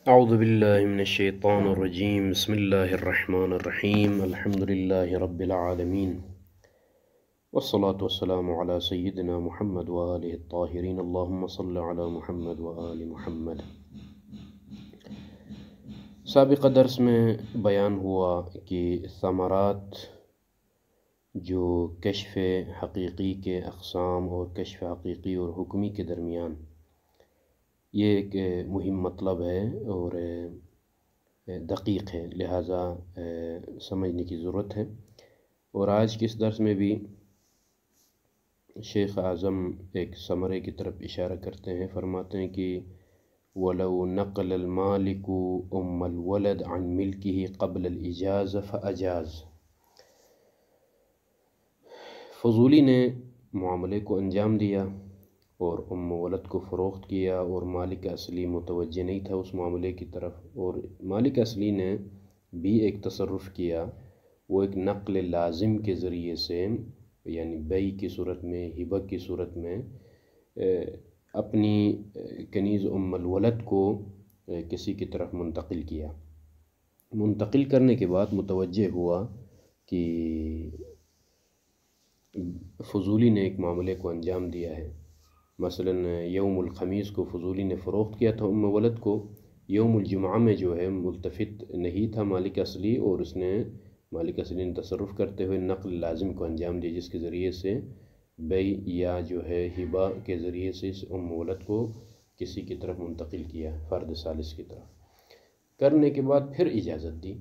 أعوذ بالله من الشيطان الرجيم بسم الله الرحمن الرحيم الحمد لله رب العالمين والصلاة والسلام على سيدنا محمد وآله الطاهرين اللهم صل على محمد وآل محمد۔ سابقہ درس میں بیان ہوا کہ ثمرات جو کشف حقیقی کے اقسام اور کشف حقیقی اور حکمی کے درمیان یہ ایک مہم مطلب ہے اور دقیق ہے، لہٰذا سمجھنے کی ضرورت ہے۔ اور آج کے اس درس میں بھی شیخ اعظم ایک ثمرے کی طرف اشارہ کرتے ہیں، فرماتے ہیں کہ وَلَوْ نَقَلَ الْمَالِكُ أُمَّ الْوَلَدْ عَنْ مِلْكِهِ قَبْلَ الْإِجَازَةِ فَأَجَازَ۔ فضولی نے معاملے کو انجام دیا اور ولد کو فروخت کیا، اور مالک اصلی متوجہ نہیں تھا اس معاملے کی طرف، اور مالک اصلی نے بھی ایک تصرف کیا، وہ ایک نقل لازم کے ذریعے سے یعنی بیع کی صورت میں، ہبہ کی صورت میں اپنی کنیز الولد کو کسی کی طرف منتقل کیا۔ منتقل کرنے کے بعد متوجہ ہوا کہ فضولی نے ایک معاملے کو انجام دیا ہے۔ مثلاً یوم الخمیس کو فضولی نے فروخت کیا تھا ولد کو، یوم الجمعہ میں جو ہے ملتفت نہیں تھا مالک اصلی، اور اس نے مالک اصلی نے تصرف کرتے ہوئے نقل لازم کو انجام دیا، جس کے ذریعے سے بیع یا جو ہے ہبہ کے ذریعے سے اس ولد کو کسی کی طرف منتقل کیا، فرد ثالث کی طرف۔ کرنے کے بعد پھر اجازت دی،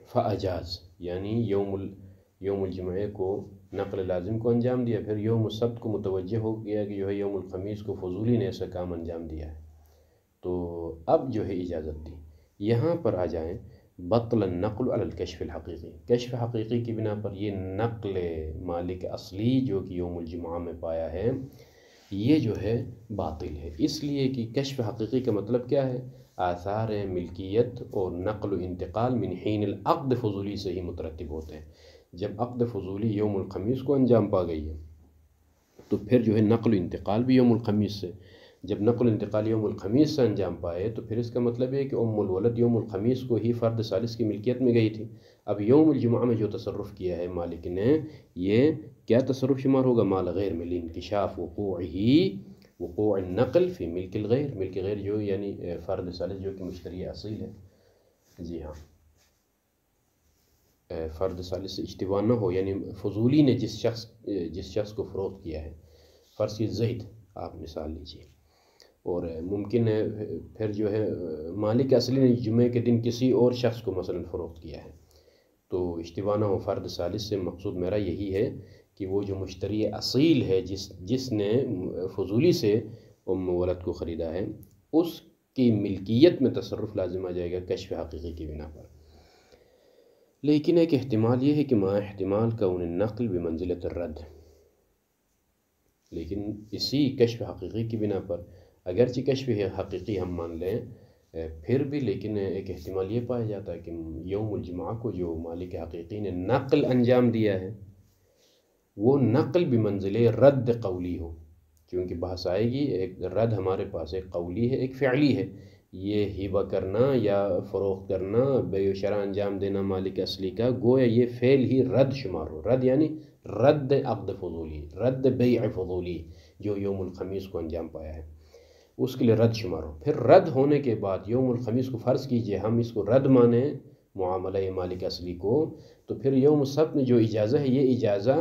فاجاز یعنی یوم الجمعہ کو نقل لازم کو انجام دیا، پھر یوم السبت کو متوجہ ہو گیا کہ جو ہے یوم الخمیس کو فضولی نے ایسا کام انجام دیا ہے، تو اب جو ہے اجازت دی۔ یہاں پر آ جائیں بطل النقل علی الکشف الحقیقی، کشف حقیقی کی بنا پر یہ نقل مالک اصلی جو کہ یوم الجمعہ میں پایا ہے یہ جو ہے باطل ہے، اس لیے کہ کشف حقیقی کا مطلب کیا ہے؟ آثار ملکیت اور نقل و انتقال من حین العقد فضولی سے ہی مترتب ہوتے ہیں۔ جب عقد فضولی یوم الخمیس کو انجام پا گئی ہے تو پھر جو ہے نقل و انتقال بھی یوم الخمیس سے، جب نقل و انتقال یوم الخمیس سے انجام پائے تو پھر اس کا مطلب ہے کہ الولد یوم الخمیس کو ہی فرد ثالث کی ملکیت میں گئی تھی۔ اب یوم الجمعہ میں جو تصرف کیا ہے مالک نے، یہ کیا تصرف شمار ہوگا؟ مال غیر میں لانکشاف وقوع النقل فی ملک الغیر، ملک غیر جو یعنی فرد ثالث جو کہ مشتری اصیل ہے، جی ہاں، فرد ثالث سے اشتباہ نہ ہو، یعنی فضولی نے جس شخص کو فروخت کیا ہے، فرض کی زید آپ مثال لیجیے، اور ممکن ہے پھر جو ہے مالک اصلی نے جمعے کے دن کسی اور شخص کو مثلا فروخت کیا ہے، تو اشتباہ نہ ہو فرد ثالث سے۔ مقصود میرا یہی ہے کہ وہ جو مشتری اصیل ہے جس نے فضولی سے ولد کو خریدا ہے، اس کی ملکیت میں تصرف لازم آ جائے گا کشف حقیقی کی بنا پر۔ لیکن ایک احتمال یہ ہے کہ ما احتمال کون النقل بمنزلۃ الرد، لیکن اسی کشف حقیقی کی بنا پر اگرچہ کشف حقیقی ہم مان لیں پھر بھی، لیکن ایک احتمال یہ پایا جاتا ہے کہ یوم الجمعہ کو جو مالک حقیقی نے نقل انجام دیا ہے وہ نقل بمنزل رد قولی ہو، کیونکہ بحث آئے گی ایک رد ہمارے پاس ایک قولی ہے ایک فعلی ہے، یہ ہبہ کرنا یا فروخت کرنا، بیع و شرع انجام دینا مالک اصلی کا، گویا یہ فعل ہی رد شمار ہو، رد یعنی رد عقد فضولی، رد بیع فضولی جو یوم الخمیس کو انجام پایا ہے اس کے لیے رد شمار ہو۔ پھر رد ہونے کے بعد یوم الخمیس کو فرض کیجئے ہم اس کو رد مانیں معاملہ مالک اصلی کو، تو پھر یوم السبت میں جو اجازہ ہے یہ اجازہ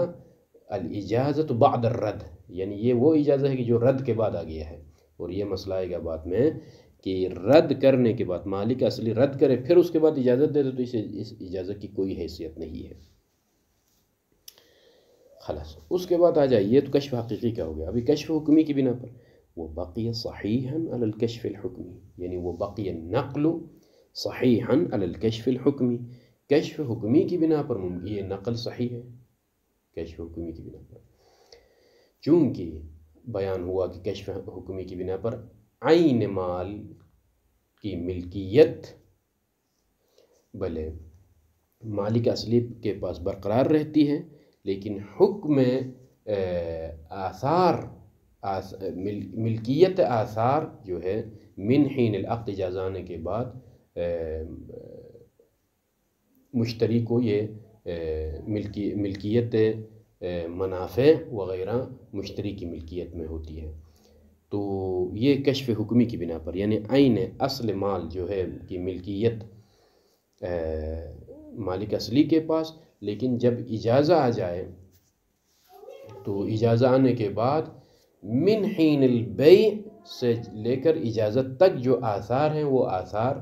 الاجازت بعد الرد، یعنی یہ وہ اجازہ ہے کہ جو رد کے بعد آ گیا ہے، اور یہ مسئلہ آئے گا بعد میں کہ رد کرنے کے بعد مالک اصلی رد کرے پھر اس کے بعد اجازت دے دے تو اس اجازت کی کوئی حیثیت نہیں ہے، خلاص۔ اس کے بعد آ جائے یہ تو کشف حقیقی کا ہو گیا۔ ابھی کشف حکمی کی بنا پر وہ بقی صحیحا علی الکشف الحکمی، یعنی وہ بقی النقل صحیحا علی الکشف الحکمی، کشف حکمی کی بنا پر یہ نقل صحیح ہے، کشف حکمی کی بنا پر، چونکہ بیان ہوا کہ کشف حکمی کی بنا پر عین مال کی ملکیت بھلے مالک اصلی کے پاس برقرار رہتی ہے، لیکن حکم آثار ملکیت آثار جو ہے من حین العقد اجازہ آنے کے بعد مشتری کو یہ ملکیت منافع وغیرہ مشتری کی ملکیت میں ہوتی ہے۔ تو یہ کشف حکمی کی بنا پر، یعنی عین اصل مال جو ہے کہ ملکیت مالک اصلی کے پاس، لیکن جب اجازہ آ جائے تو اجازہ آنے کے بعد من حین البیع سے لے کر اجازت تک جو آثار ہیں وہ آثار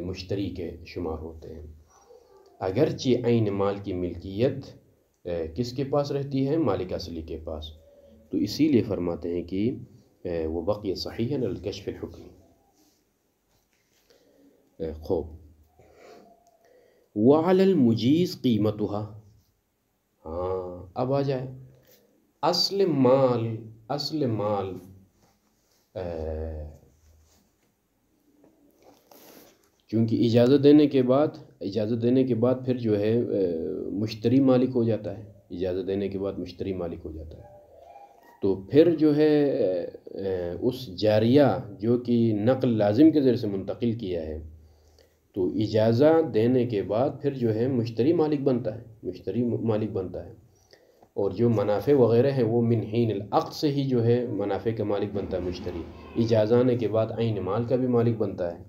مشتری کے شمار ہوتے ہیں، اگرچہ عین مال کی ملکیت کس کے پاس رہتی ہے؟ مالک اصلی کے پاس۔ تو اسی لیے فرماتے ہیں کہ وہ بقی صحیح ہے الکشف الحکمی۔ خوب، وعلی المجیز قیمتها، ہاں اب آ جائے اصل مال چونکہ اجازت دینے کے بعد پھر جو ہے مشتری مالک ہو جاتا ہے، اجازت دینے کے بعد مشتری مالک ہو جاتا ہے، تو پھر جو ہے اس جاریہ جو کہ نقل لازم کے ذریعے سے منتقل کیا ہے، تو اجازہ دینے کے بعد پھر جو ہے مشتری مالک بنتا ہے، اور جو منافع وغیرہ ہیں وہ من حین العقد سے ہی جو ہے منافع کا مالک بنتا ہے مشتری، اجازہ آنے کے بعد عین مال کا بھی مالک بنتا ہے۔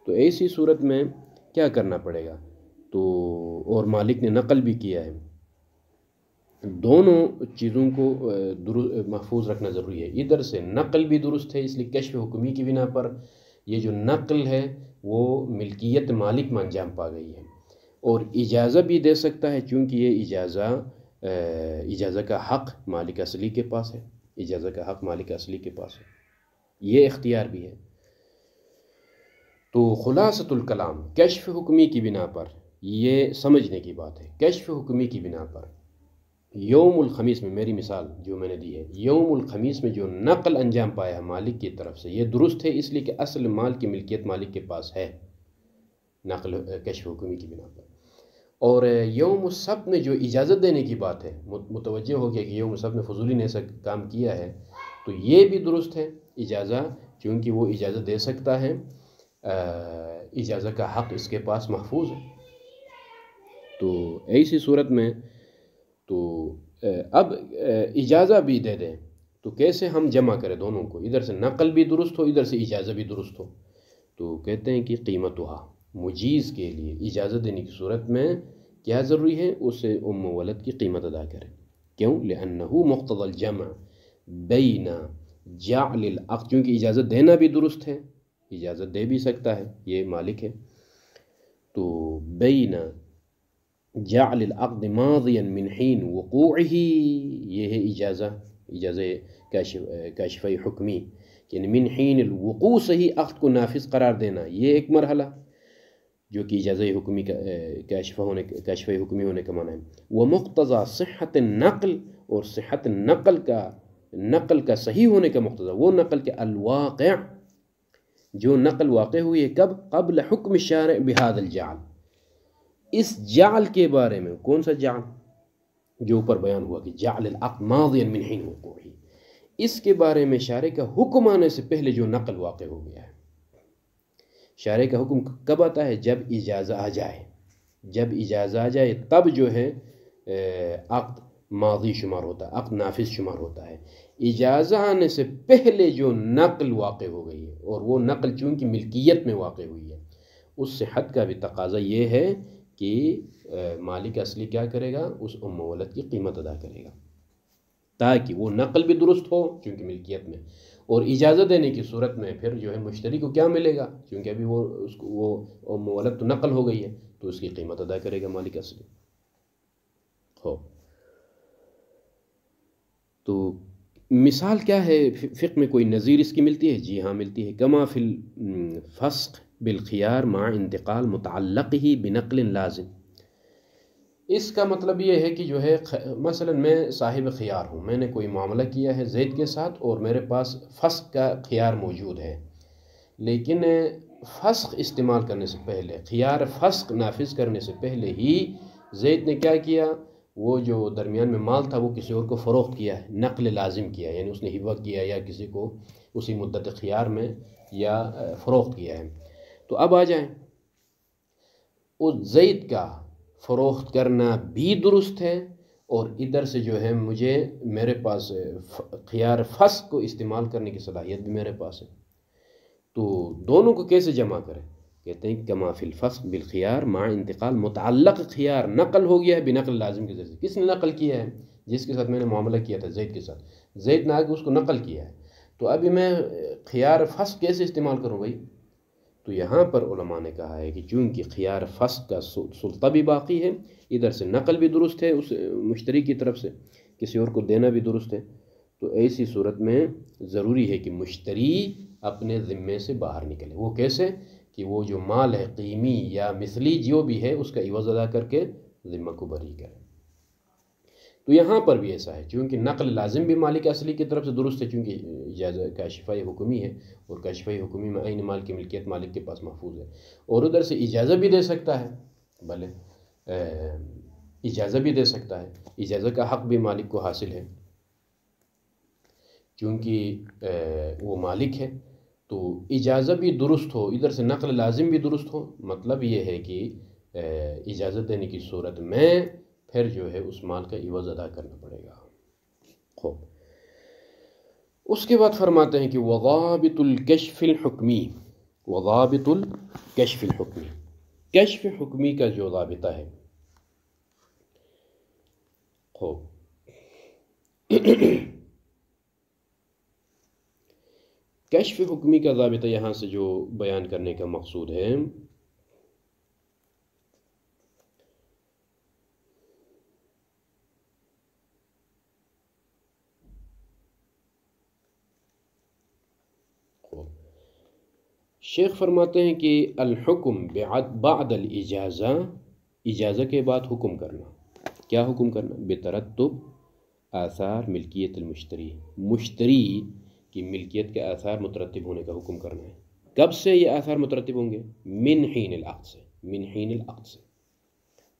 تو ایسی صورت میں کیا کرنا پڑے گا؟ تو اور مالک نے نقل بھی کیا ہے، دونوں چیزوں کو محفوظ رکھنا ضروری ہے۔ ادھر سے نقل بھی درست ہے، اس لیے کشف حکمی کی بنا پر یہ جو نقل ہے وہ ملکیت مالک میں انجام پا گئی ہے، اور اجازہ بھی دے سکتا ہے چونکہ یہ اجازہ کا حق مالک اصلی کے پاس ہے، یہ اختیار بھی ہے۔ تو خلاصۃ الکلام کشف حکمی کی بنا پر یہ سمجھنے کی بات ہے، کشف حکمی کی بنا پر یوم الخمیس میں، میری مثال جو میں نے دی ہے، یوم الخمیس میں جو نقل انجام پایا ہے مالک کی طرف سے، یہ درست ہے اس لیے کہ اصل مال کی ملکیت مالک کے پاس ہے، نقل کشف حکمی کی بنا پر۔ اور یوم السبت میں جو اجازت دینے کی بات ہے، متوجہ ہو گیا کہ یوم السبت میں فضولی نے ایسا کام کیا ہے، تو یہ بھی درست ہے اجازہ، چونکہ وہ اجازت دے سکتا ہے، اجازہ کا حق اس کے پاس محفوظ ہے۔ تو ایسی صورت میں تو اب اجازہ بھی دے دیں تو کیسے ہم جمع کریں دونوں کو، ادھر سے نقل بھی درست ہو ادھر سے اجازہ بھی درست ہو؟ تو کہتے ہیں کہ قیمتها، مجیز کے لیے اجازت دینے کی صورت میں کیا ضروری ہے؟ اسے ام ولد کی قیمت ادا کریں۔ کیوں؟ لأنه مقتضى الجمع بین جعل العقد، چونکہ اجازت دینا بھی درست ہے، اجازت دے بھی سکتا ہے، یہ مالک ہے، تو بین جعل العقد ماضیا من حین وقوعه، یہ ہے اجازہ کاشفہ حکمی، یعنی من حین الوقوع سے ہی عقد کو نافذ قرار دینا، یہ ایک مرحلہ جو کہ اجازہ حکمی کا کاشفہ حکمی ہونے کا معنی ہے۔ ومقتضى صحت النقل، اور صحت نقل کا صحیح ہونے کا مقتضی، وہ نقل کے الواقع، جو نقل واقع ہوئی ہے کب؟ قبل حکم الشارع بهذا الجعل، اس جعل کے بارے میں، کون سا جعل؟ جو اوپر بیان ہوا کہ جعل العقد ماضیا من حین وقوعه، اس کے بارے میں شارع کا حکم آنے سے پہلے جو نقل واقع ہو گیا ہے۔ شارع کا حکم کب آتا ہے؟ جب اجازہ آ جائے، تب جو ہے عقد ماضی شمار ہوتا ہے، عقد نافذ شمار ہوتا ہے۔ اجازہ آنے سے پہلے جو نقل واقع ہو گئی ہے، اور وہ نقل چونکہ ملکیت میں واقع ہوئی ہے، اس صحت کا بھی تقاضا یہ ہے کہ مالک اصلی کیا کرے گا؟ اس ام ولد کی قیمت ادا کرے گا، تاکہ وہ نقل بھی درست ہو چونکہ ملکیت میں، اور اجازت دینے کی صورت میں پھر جو ہے مشتری کو کیا ملے گا؟ چونکہ ابھی وہ ام ولد تو نقل ہو گئی ہے، تو اس کی قیمت ادا کرے گا مالک اصلی۔ ہو تو مثال کیا ہے؟ فقہ میں کوئی نظیر اس کی ملتی ہے؟ جی ہاں ملتی ہے، کما فی الفسق بالخیار مع انتقال متعلقہ بنقل لازم۔ اس کا مطلب یہ ہے کہ جو ہے مثلا میں صاحب خیار ہوں، میں نے کوئی معاملہ کیا ہے زید کے ساتھ، اور میرے پاس فسق کا خیار موجود ہے، لیکن فسق استعمال کرنے سے پہلے، خیار فسق نافذ کرنے سے پہلے ہی زید نے کیا کیا؟ وہ جو درمیان میں مال تھا وہ کسی اور کو فروخت کیا ہے، نقل لازم کیا ہے، یعنی اس نے ہبہ کیا یا کسی کو اسی مدت خیار میں یا فروخت کیا ہے۔ تو اب آ جائیں، اس زید کا فروخت کرنا بھی درست ہے، اور ادھر سے جو ہے میرے پاس خیار فسق کو استعمال کرنے کی صلاحیت بھی میرے پاس ہے۔ تو دونوں کو کیسے جمع کریں؟ کہتے ہیں کما فی الفسق بالخیار مع انتقال متعلق خیار، نقل ہو گیا ہے بنقل لازم کے ذریعے۔ کس نے نقل کیا ہے؟ جس کے ساتھ میں نے معاملہ کیا تھا، زید کے ساتھ، زید نے آگے اس کو نقل کیا ہے۔ تو ابھی میں خیار فسق کیسے استعمال کروں بھائی؟ تو یہاں پر علماء نے کہا ہے کہ چونکہ خیار فسق کا سلطہ بھی باقی ہے، ادھر سے نقل بھی درست ہے اس مشتری کی طرف سے، کسی اور کو دینا بھی درست ہے، تو ایسی صورت میں ضروری ہے کہ مشتری اپنے ذمے سے باہر نکلے۔ وہ کیسے؟ کہ وہ جو مال ہے قیمی یا مثلی جو بھی ہے اس کا عوض ادا کر کے ذمہ کو بری کرے۔ تو یہاں پر بھی ایسا ہے، چونکہ نقل لازم بھی مالک اصلی کی طرف سے درست ہے، چونکہ اجازہ کاشفہ حکمی ہے، اور کاشفہ حکمی میں عین مال کی ملکیت مالک کے پاس محفوظ ہے، اور ادھر سے اجازہ بھی دے سکتا ہے، بھلے اجازہ بھی دے سکتا ہے، اجازہ کا حق بھی مالک کو حاصل ہے، چونکہ وہ مالک ہے۔ تو اجازہ بھی درست ہو، ادھر سے نقل لازم بھی درست ہو، مطلب یہ ہے کہ اجازت دینے کی صورت میں پھر جو ہے اس مال کا عوض ادا کرنا پڑے گا۔ خوب، اس کے بعد فرماتے ہیں کہ وضابط الکشف الحکمی، وضابط الکشف الحکمی، کشف حکمی کا جو ضابطہ ہے۔ خوب، کشف حکمی کا ضابطہ یہاں سے جو بیان کرنے کا مقصود ہے، شیخ فرماتے ہیں کہ الحکم بعد الاجازہ، اجازہ کے بعد حکم کرنا۔ کیا حکم کرنا؟ بترتب آثار ملکیت المشتری، مشتری کی ملکیت کے آثار مترتب ہونے کا حکم کرنا ہے۔ کب سے یہ آثار مترتب ہوں گے؟ من حین العقد سے، من حین العقد سے،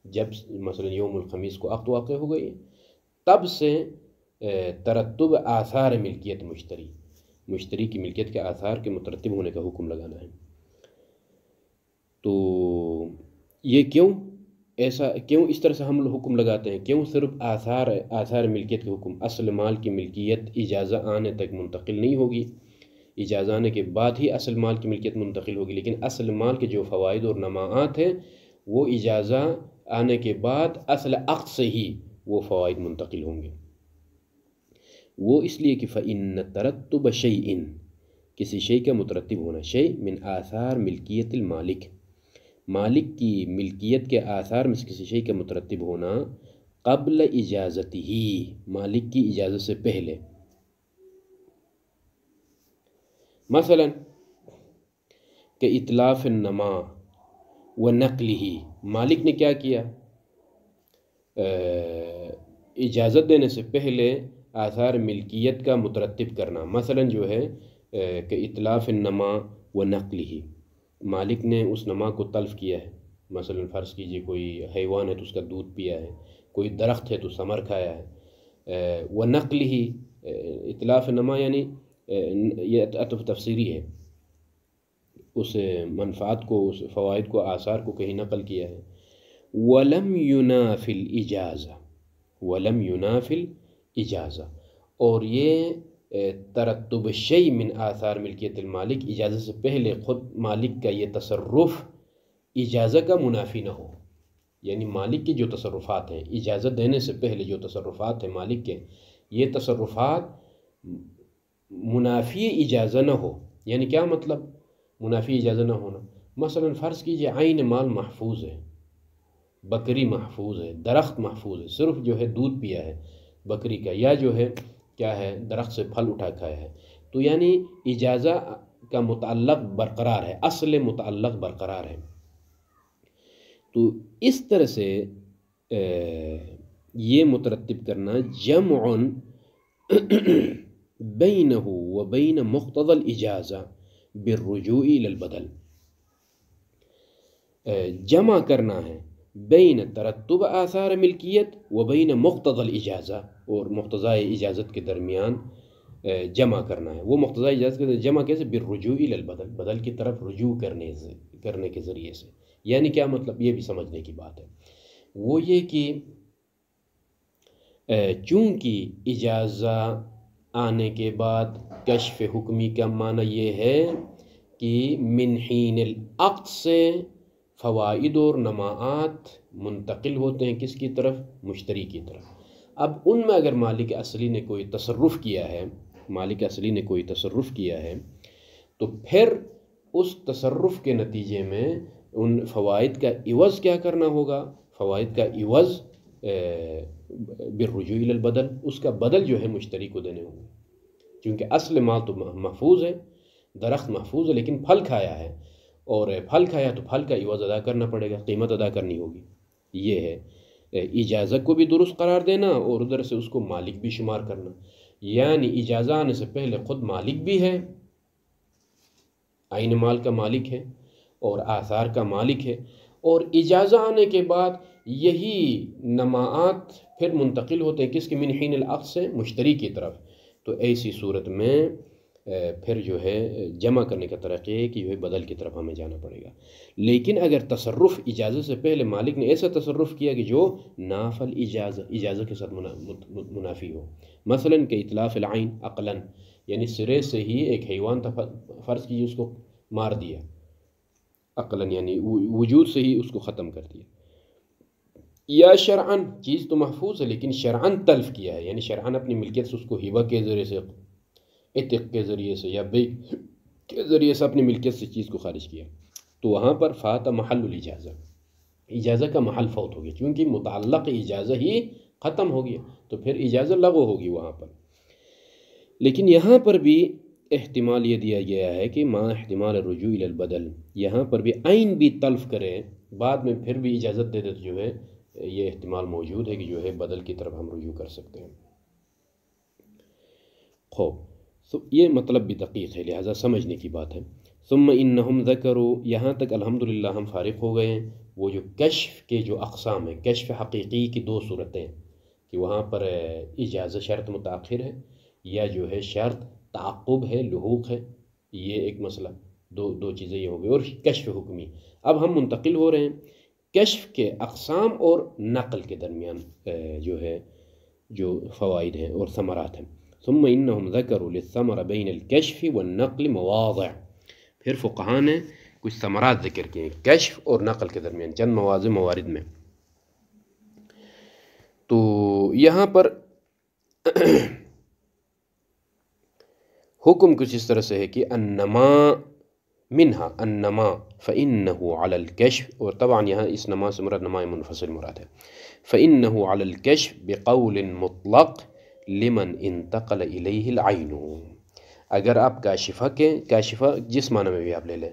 جب مثلا یوم الخمیس کو عقد واقع ہو گئی تب سے ترتب آثار ملکیت مشتری کی ملکیت کے آثار کے مترتب ہونے کا حکم لگانا ہے۔ تو یہ کیوں اس طرح سے ہم حکم لگاتے ہیں؟ کیوں صرف آثار ملکیت کے حکم؟ اصل مال کی ملکیت اجازہ آنے تک منتقل نہیں ہوگی، اجازہ آنے کے بعد ہی اصل مال کی ملکیت منتقل ہوگی، لیکن اصل مال کے جو فوائد اور نماعات ہیں وہ اجازہ آنے کے بعد اصل عقد سے ہی وہ فوائد منتقل ہوں گے۔ وہ اس لیے کہ فَإِنَّ تَرَتُّبَ شَيْءٍ، کسی شے کا مترتب ہونا، شے من آثار ملکیت المالک، مالک کی ملکیت کے آثار میں سے کسی شے کا مترتب ہونا، قبل اجازتی ہی، مالک کی اجازت سے پہلے۔ مثلا کہ اتلاف النما و نقل ہی، مالک نے کیا کیا؟ اجازت دینے سے پہلے آثار ملکیت کا مترتب کرنا، مثلا جو ہے کہ اتلاف النما و نقل ہی، مالک نے اس نما کو تلف کیا ہے، مثلا فرض کیجئے کوئی حیوان ہے تو اس کا دودھ پیا ہے، کوئی درخت ہے تو ثمر کھایا ہے، و نقل ہی، اتلاف النما یعنی یہ عطف تفسیری ہے، اس منفعت کو، اس فوائد کو، آثار کو کہیں نقل کیا ہے۔ وَلَمْ يُنَافِ الْإِجَازَةِ، وَلَمْ يُنَافِ الْإِجَازَةِ، اور یہ ترتب شیء من آثار ملکیت المالک، اجازت سے پہلے خود مالک کا یہ تصرف اجازہ کا منافی نہ ہو، یعنی مالک کی جو تصرفات ہیں، اجازت دینے سے پہلے جو تصرفات ہیں مالک کے، یہ تصرفات منافی اجازہ نہ ہو۔ یعنی کیا مطلب منافی اجازہ نہ ہونا؟ مثلا فرض کیجئے عین مال محفوظ ہے، بکری محفوظ ہے، درخت محفوظ ہے، صرف جو ہے دودھ پیا ہے بکری کا، یا جو ہے کیا ہے درخت سے پھل اٹھا کھایا ہے، تو یعنی اجازہ کا متعلق برقرار ہے، اصل متعلق برقرار ہے۔ تو اس طرح سے یہ مترتب کرنا جمع بینہ و بین مقتضی الاجازہ بالرجوع الی البدل، جمع کرنا ہے بین ترتب آثار ملکیت و بین مقتضی الاجازہ، اور مقتضی اجازت کے درمیان جمع کرنا ہے۔ وہ مقتضی اجازت کے جمع کیسے؟ بالرجوع الی البدل، بدل کی طرف رجوع کرنے کے ذریعے سے۔ یعنی کیا مطلب؟ یہ بھی سمجھنے کی بات ہے، وہ یہ کہ چونکہ اجازہ آنے کے بعد کشف حکمی کا معنی یہ ہے کہ من حین العقد سے فوائد اور نماعات منتقل ہوتے ہیں کس کی طرف؟ مشتری کی طرف۔ اب ان میں اگر مالک اصلی نے کوئی تصرف کیا ہے، تو پھر اس تصرف کے نتیجے میں ان فوائد کا عوض کیا کرنا ہوگا؟ فوائد کا عوض بالرجوع الی البدل، اس کا بدل جو ہے مشتری کو دینے ہوں گے، کیونکہ اصل مال تو محفوظ ہے، درخت محفوظ ہے، لیکن پھل کھایا ہے، اور پھل کھایا تو پھل کا عوض ادا کرنا پڑے گا، قیمت ادا کرنی ہوگی۔ یہ ہے اجازت کو بھی درست قرار دینا اور ادھر سے اس کو مالک بھی شمار کرنا، یعنی اجازہ آنے سے پہلے خود مالک بھی ہے، عین مال کا مالک ہے اور آثار کا مالک ہے، اور اجازہ آنے کے بعد یہی نماعات پھر منتقل ہوتے ہیں کس کے؟ من حین العقد سے مشتری کی طرف۔ تو ایسی صورت میں پھر جو ہے جمع کرنے کا طریقہ ہے کہ جو ہے بدل کی طرف ہمیں جانا پڑے گا۔ لیکن اگر تصرف اجازت سے پہلے مالک نے ایسا تصرف کیا کہ جو نافل اجازت کے ساتھ منافی ہو، مثلا کہ اطلاف العین عقلاً، یعنی سرے سے ہی ایک حیوان تھا، فرض کیجیے اس کو مار دیا عقلاً، یعنی وجود سے ہی اس کو ختم کر دیا، یا شرعاً، چیز تو محفوظ ہے لیکن شرعاً تلف کیا ہے، یعنی شرعاً اپنی ملکیت سے اس کو ہبہ کے ذریعے سے، عتق کے ذریعے سے یا بے کے ذریعے سے اپنی ملکیت سے چیز کو خارج کیا، تو وہاں پر فات محل الاجازہ، اجازہ کا محل فوت ہو گیا، کیونکہ متعلق اجازہ ہی ختم ہو گیا، تو پھر اجازہ لغو ہوگی وہاں پر۔ لیکن یہاں پر بھی احتمال یہ دیا گیا ہے کہ ما احتمال الرجوع الی البدل، یہاں پر بھی عین بھی تلف کرے بعد میں پھر بھی اجازت دے دے تو جو ہے یہ احتمال موجود ہے کہ جو ہے بدل کی طرف ہم رجوع کر سکتے ہیں۔ خوب، تو یہ مطلب بھی دقیق ہے، لہٰذا سمجھنے کی بات ہے۔ ثم انہم ذکروا، یہاں تک الحمدللہ ہم فارغ ہو گئے ہیں۔ وہ جو کشف کے جو اقسام ہیں، کشف حقیقی کی دو صورتیں کہ وہاں پر اجازہ شرط متاخر ہے یا جو ہے شرط تعقب ہے، لحوق ہے، یہ ایک مسئلہ، دو چیزیں یہ ہو گئی، اور کشف حکمی۔ اب ہم منتقل ہو رہے ہیں کشف کے اقسام اور نقل کے درمیان جو ہے جو فوائد ہیں اور ثمرات ہیں۔ ثم انہم ذکروا للثمر بین الکشف والنقل مواضع، پھر فقہاء نے کچھ ثمرات ذکر کیے ہیں کشف اور نقل کے درمیان چند موارد میں۔ تو یہاں پر حکم کچھ اس طرح سے ہے کہ انما منہا انما فإنہ علی الکشف، اور طبعا یہاں اس نما سے مراد نما منفصل مراد ہے، فإنہ علی الکشف بقول مطلق لمن انتقل الیہ العین۔ اگر آپ کاشفہ جس معنی میں بھی آپ لے لیں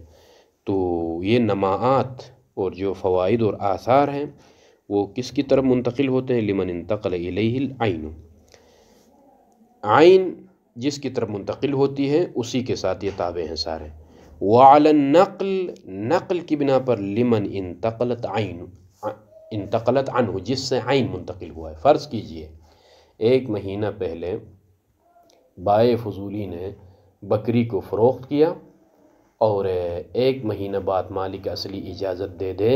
تو یہ نماعات اور جو فوائد اور آثار ہیں وہ کس کی طرف منتقل ہوتے ہیں؟ لمن انتقل الیہ العین، عین جس کی طرف منتقل ہوتی ہے اسی کے ساتھ یہ تابع ہیں سارے۔ وعلی النقل، نقل کی بنا پر لمن انتقلت عنہ، جس سے عین منتقل ہوا ہے۔ فرض کیجئے ایک مہینہ پہلے بائع فضولی نے بکری کو فروخت کیا اور ایک مہینہ بعد مالک اصلی اجازت دے دے،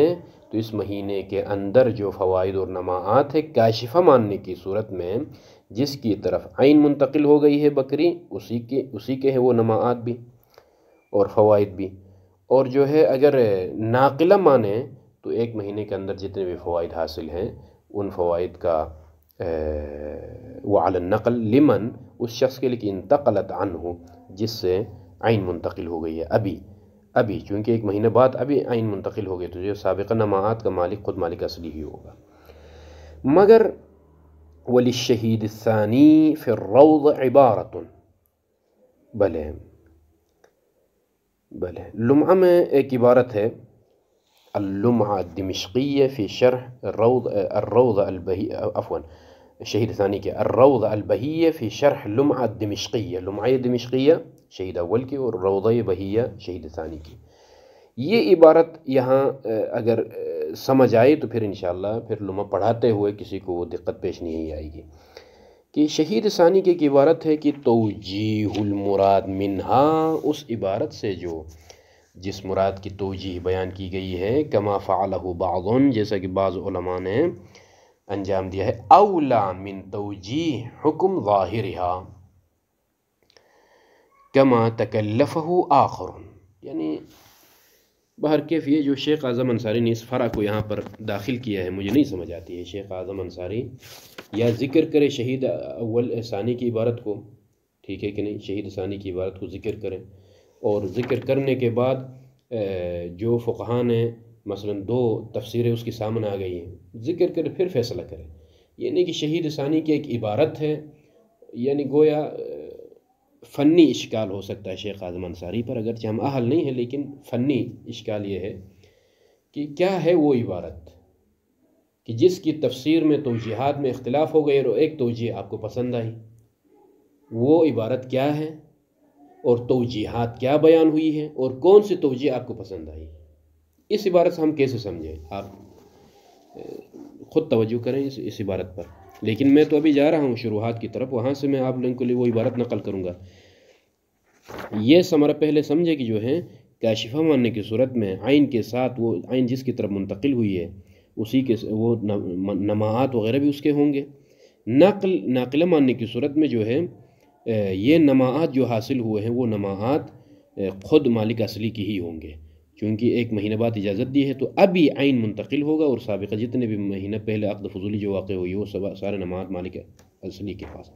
تو اس مہینے کے اندر جو فوائد اور نماعات ہے کاشفہ ماننے کی صورت میں جس کی طرف عین منتقل ہو گئی ہے بکری، اسی کے ہے وہ نماعات بھی اور فوائد بھی، اور جو ہے اگر ناقلہ مانے تو ایک مہینے کے اندر جتنے بھی فوائد حاصل ہیں ان فوائد کا وعلی النقل لمن، اس شخص کے لیے کہ انتقلت عنہ جس سے عین منتقل ہو گئی ہے ابھی چونکہ ایک مہینہ بعد ابھی عین منتقل ہو گئی، تو جو سابقہ نماعات کا مالک خود مالک اصلی ہی ہوگا۔ مگر وللشہید الثانی فی الروض عبارت، بھلے لمعہ میں ایک عبارت ہے، اللمعہ الدمشقیہ فی شرح الروض البہی، عفوا شہید ثانی کے الروض البہیہ فی شرح لمعہ الدمشقیہ، لمعہ دمشقیہ شہید اول کی اور روضہ بہیہ شہید ثانی کی۔ یہ عبارت یہاں اگر سمجھ آئے تو پھر انشاءاللہ پھر لمحہ پڑھاتے ہوئے کسی کو وہ دقت پیش نہیں آئے گی کہ شہید ثانی کی ایک عبارت ہے کہ توجیہ المراد منہا، اس عبارت سے جو جس مراد کی توجیہ بیان کی گئی ہے، کما فعلہ بعض، جیسا کہ بعض علماء نے انجام دیا ہے، اولا من توجیہ حکم ظاہرہا کما تکلفہ آخر، یعنی بہرکیف یہ جو شیخ اعظم انصاری نے اس فرع کو یہاں پر داخل کیا ہے مجھے نہیں سمجھ آتی ہے۔ شیخ اعظم انصاری یا ذکر کرے شہید اول ثانی کی عبارت کو، ٹھیک ہے کہ نہیں، شہید ثانی کی عبارت کو ذکر کریں، اور ذکر کرنے کے بعد جو فقہاء نے مثلا دو تفسیریں اس کی سامنے آ گئی ہیں، ذکر کرے پھر فیصلہ کرے، یہ نہیں کہ شہید ثانی کی ایک عبارت ہے، یعنی گویا فنی اشکال ہو سکتا ہے شیخ اعظم انصاری پر، اگرچہ ہم اہل نہیں ہیں، لیکن فنی اشکال یہ ہے کہ کیا ہے وہ عبارت کہ جس کی تفسیر میں توجیہات میں اختلاف ہو گئے اور ایک توجیہ آپ کو پسند آئی، وہ عبارت کیا ہے اور توجیہات کیا بیان ہوئی ہے اور کون سی توجیہ آپ کو پسند آئی، اس عبارت سے ہم کیسے سمجھیں؟ آپ خود توجہ کریں اس عبارت پر، لیکن میں تو ابھی جا رہا ہوں شروحات کی طرف، وہاں سے میں آپ لوگوں کے لیے وہ عبارت نقل کروں گا۔ یہ ثمرہ پہلے سمجھے کہ جو ہے کاشفہ ماننے کی صورت میں عین کے ساتھ، وہ عین جس کی طرف منتقل ہوئی ہے اسی کے وہ نماعات وغیرہ بھی اس کے ہوں گے۔ ناقلہ ماننے کی صورت میں جو ہے یہ نماعات جو حاصل ہوئے ہیں وہ نماعات خود مالک اصلی کی ہی ہوں گے، چونکہ ایک مہینہ بعد اجازت دی ہے تو ابھی عین منتقل ہوگا، اور سابقہ جتنے بھی مہینہ پہلے عقد فضولی جو واقع ہوئی وہ سارے نماعات مالک اصلی کے پاس۔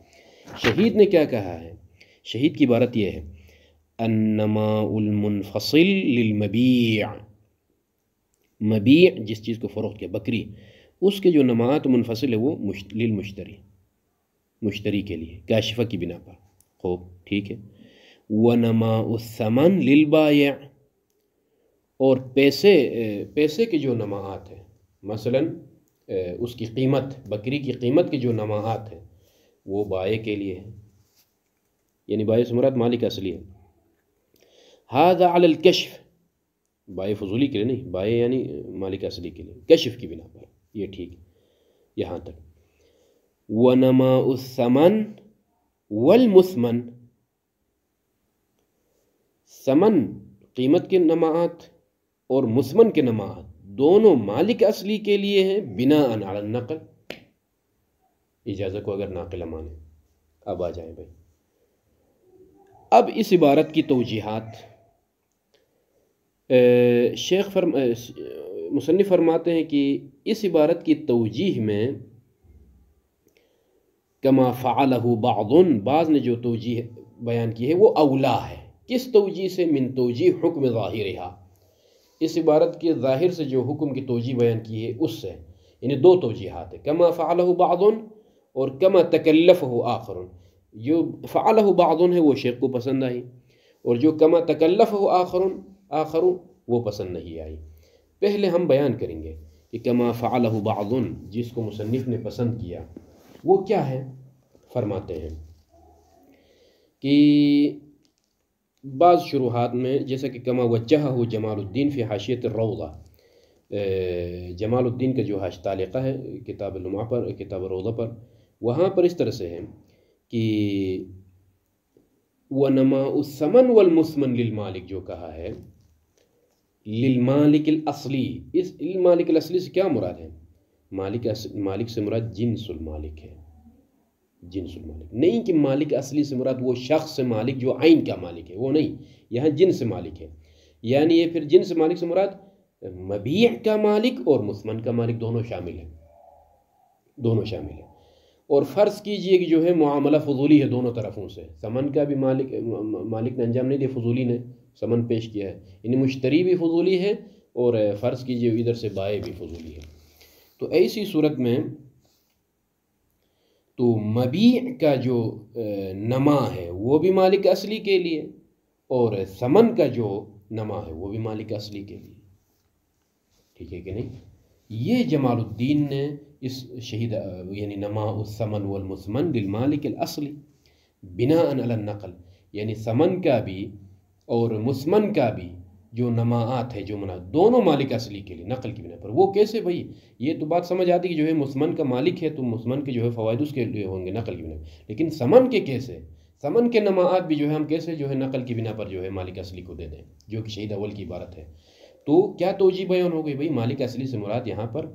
شہید نے کیا کہا ہے؟ شہید کی عبارت یہ ہے النماء المنفصل للمبیع، مبیع جس چیز کو فروخت کیا، بکری، اس کے جو نماعات منفصل ہے وہ للمشتری، مشتری کے لیے کاشفہ کی بنا پر، خوب ٹھیک ہے۔ ونماء الثمن للبائع، اور پیسے کے جو نماعات ہیں، مثلا اس کی قیمت، بکری کی قیمت کے جو نماعات ہیں وہ بائع کے لیے ہیں، یعنی بائع سے مراد مالک اصلی ہے۔ ھذا علی الکشف، بائع فضولی کے لیے نہیں، بائع یعنی مالک اصلی کے لیے، کشف کی بنا پر، یہ ٹھیک یہاں تک۔ ونماء الثمن والمثمن، ثمن قیمت کے نماعات اور مثمن کے نماعات دونوں مالک اصلی کے لیے ہیں بناء علی النقل، اجازت کو اگر ناقلہ مانے۔ اب آ جائیں بھائی، اب اس عبارت کی توجیحات، مصنف فرماتے ہیں کہ اس عبارت کی توجیح میں کما فعلہ بعض نے جو توجیح بیان کی ہے وہ اولا ہے، کس توجیح سے؟ من توجیح حکم ظاہرہا، اس عبارت کے ظاہر سے جو حکم کی توجیح بیان کی ہے اس سے، یعنی دو توجیحات ہیں، کما فعلہ بعض اور کما تکلفہ آخر۔ جو فعلہ بعض ہے وہ شیخ کو پسند آئی، اور جو کما تکلفہ آخر وہ پسند نہیں آئی۔ پہلے ہم بیان کریں گے کہ کما فعلہ بعض جس کو مصنف نے پسند کیا وہ کیا ہے۔ فرماتے ہیں کہ بعض شروحات میں، جیسا کہ کما وجہہ جمال الدین فی حاشیۃ الروضہ، جمال الدین کا جو تعلیقہ ہے کتاب اللمعہ پر، کتاب الروضہ پر، وہاں پر اس طرح سے ہے کہ وَنَمَاءُ الثَّمَنِ وَالْمُثْمَنِ لِلْمَالِک جو کہا ہے، للمالک الاصلی، اس مالک الاصلی سے کیا مراد ہے؟ مالک سے مراد جنس المالک ہے، جنس المالک نہیں کہ مالک اصلی سے مراد وہ شخص مالک جو عین کا مالک ہے، وہ نہیں، یہاں جنس مالک ہے، یعنی یہ پھر جنس مالک سے مراد مبیع کا مالک اور مثمن کا مالک دونوں شامل ہیں، دونوں شامل ہیں۔ اور فرض کیجئے کہ جو ہے معاملہ فضولی ہے دونوں طرفوں سے، ثمن کا بھی مالک نے انجام نہیں دیا، فضولی نے ثمن پیش کیا ہے، یعنی مشتری بھی فضولی ہے اور فرض کیجئے ادھر سے بائع بھی فضولی ہے، تو ایسی صورت میں تو مبیع کا جو نما ہے وہ بھی مالک اصلی کے لیے، اور ثمن کا جو نما ہے وہ بھی مالک اصلی کے لیے، ٹھیک ہے کہ نہیں؟ یہ جمال الدین نے اس شہید یعنی نما الثمن والمثمن للمالک الاصلی بناء علی النقل، یعنی ثمن کا بھی اور مثمن کا بھی جو نماعات ہے جو دونوں مالک اصلی کے لیے نقل کی بنا پر، وہ کیسے بھائی؟ یہ تو بات سمجھ آتی کہ جو ہے مسمن کا مالک ہے تو مسمن کے جو ہے فوائد اس کے لیے ہوں گے نقل کی بنا پر، لیکن سمن کے کیسے؟ سمن کے نماعات بھی جو ہے ہم کیسے جو ہے نقل کی بنا پر جو ہے مالک اصلی کو دے دیں، جو کہ شہید اول کی عبارت ہے؟ تو کیا توجیہ بیان ہو گئی بھائی؟ مالک اصلی سے مراد یہاں پر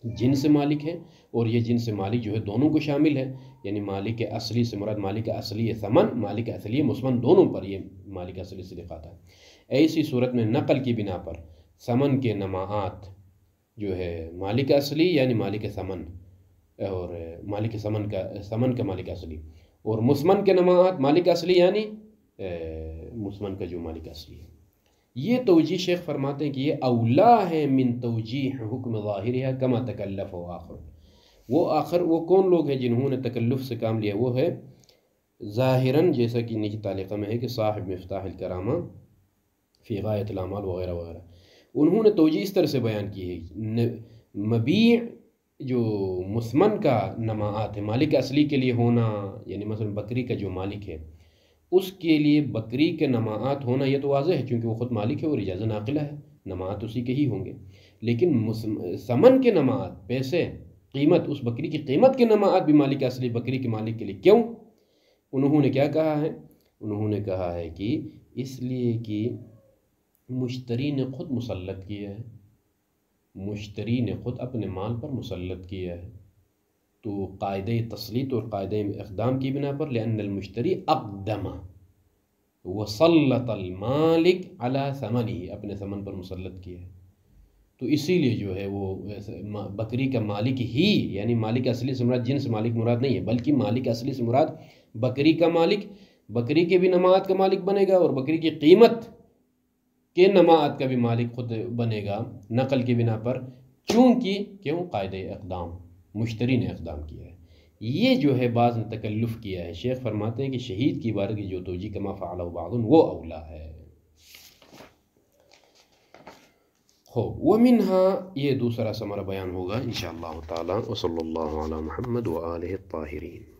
جنس مالک ہے، اور یہ جنس مالک جو ہے دونوں کو شامل ہے، یعنی مالک اصلی سے مراد مالک اصلی ثمن، مالک اصلی مسمن، دونوں پر یہ مالک اصلی سے دکھاتا ہے۔ ایسی صورت میں نقل کی بنا پر ثمن کے نماعات جو ہے مالک اصلی یعنی مالک ثمن، اور مالک ثمن کا مالک اصلی، اور مسمن کے نماعات مالک اصلی یعنی مسمن کا جو مالک اصلی ہے۔ یہ توجیہ شیخ فرماتے ہیں کہ یہ اولا ہے من توجیح حکم ظاہرہ کما تکلف و آخر وہ کون لوگ ہیں جنہوں نے تکلف سے کام لیا؟ وہ ہے ظاہراً، جیسا کہ نیچے تعلیقہ میں ہے کہ صاحب مفتاح الکرامہ فی غایت الاعمال وغیرہ وغیرہ، انہوں نے توجیہ اس طرح سے بیان کی ہے۔ مبیع جو مسمن کا نماعات ہے مالک اصلی کے لیے ہونا، یعنی مثلا بکری کا جو مالک ہے اس کے لیے بکری کے نماعات ہونا یہ تو واضح ہے، چونکہ وہ خود مالک ہے اور اجازہ ناقلہ ہے، نماعات اسی کے ہی ہوں گے۔ لیکن ثمن کے نماعات، پیسے، قیمت، اس بکری کی قیمت کے نماعات بھی مالک اصلی بکری کے مالک کے لیے کیوں؟ انہوں نے کیا کہا ہے؟ انہوں نے کہا ہے کہ اس لیے کہ مشتری نے خود مسلط کیا ہے، مشتری نے خود اپنے مال پر مسلط کیا ہے، تو قاعدہ تسلیط اور قاعدہ اقدام کی بنا پر لأن المشتری اقدم وسلط المالک علی ثمنہ، اپنے ثمن پر مسلط کیا ہے، تو اسی لیے جو ہے وہ بکری کا مالک ہی، یعنی مالک اصلی سے مراد جنس مالک مراد نہیں ہے، بلکہ مالک اصلی سے مراد بکری کا مالک، بکری کے بھی نماعات کا مالک بنے گا اور بکری کی قیمت کے نماعات کا بھی مالک خود بنے گا نقل کی بنا پر، کیوں قاعدہ اقدام، مشتری نے اقدام کیا ہے۔ یہ جو ہے بعض نے تکلف کیا ہے۔ شیخ فرماتے ہیں کہ شہید کی عبارت کی جو توجیہ کما فعلہ بعض وہ اولا ہے۔ ومنها، یہ دوسرا ثمرہ بیان ہوگا انشاءاللہ تعالی، وصلی اللہ علی محمد وآلہ الطاہرین۔